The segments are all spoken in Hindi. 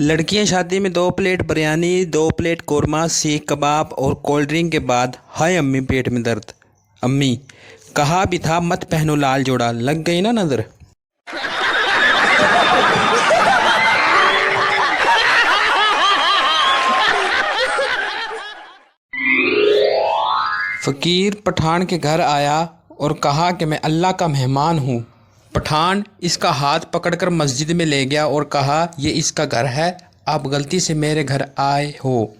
लड़कियां शादी में 2 प्लेट बिरयानी, 2 प्लेट कोरमा, सीख कबाब और कोल्ड ड्रिंक के बाद, हाय अम्मी पेट में दर्द। अम्मी, कहा भी था मत पहनो लाल जोड़ा, लग गई ना नजर। फकीर पठान के घर आया और कहा कि मैं अल्लाह का मेहमान हूँ। पठान इसका हाथ पकड़कर मस्जिद में ले गया और कहा, ये इसका घर है, आप गलती से मेरे घर आए हो।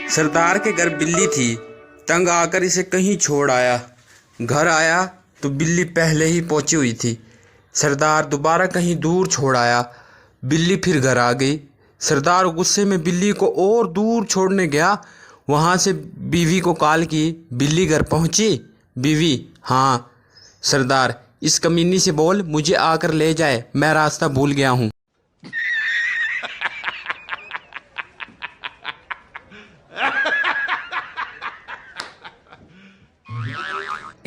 सरदार के घर बिल्ली थी, तंग आकर इसे कहीं छोड़ आया। घर आया तो बिल्ली पहले ही पहुंची हुई थी। सरदार दोबारा कहीं दूर छोड़ आया, बिल्ली फिर घर आ गई। सरदार गुस्से में बिल्ली को और दूर छोड़ने गया। वहाँ से बीवी को कॉल की, बिल्ली घर पहुँची? बीवी, हाँ। सरदार, इस कमीनी से बोल मुझे आकर ले जाए, मैं रास्ता भूल गया हूँ।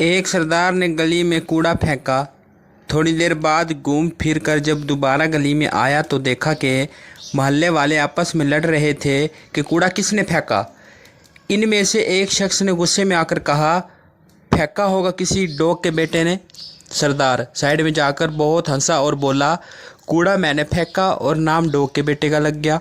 एक सरदार ने गली में कूड़ा फेंका। थोड़ी देर बाद घूम फिर कर जब दोबारा गली में आया तो देखा कि मोहल्ले वाले आपस में लड़ रहे थे कि कूड़ा किसने फेंका। इनमें से एक शख्स ने गुस्से में आकर कहा, फेंका होगा किसी डॉग के बेटे ने। सरदार साइड में जाकर बहुत हंसा और बोला, कूड़ा मैंने फेंका और नाम डॉग के बेटे का लग गया।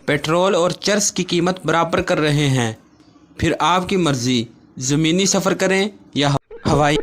पेट्रोल और चर्च की कीमत बराबर कर रहे हैं, फिर आपकी मर्जी, ज़मीनी सफ़र करें या हवाई।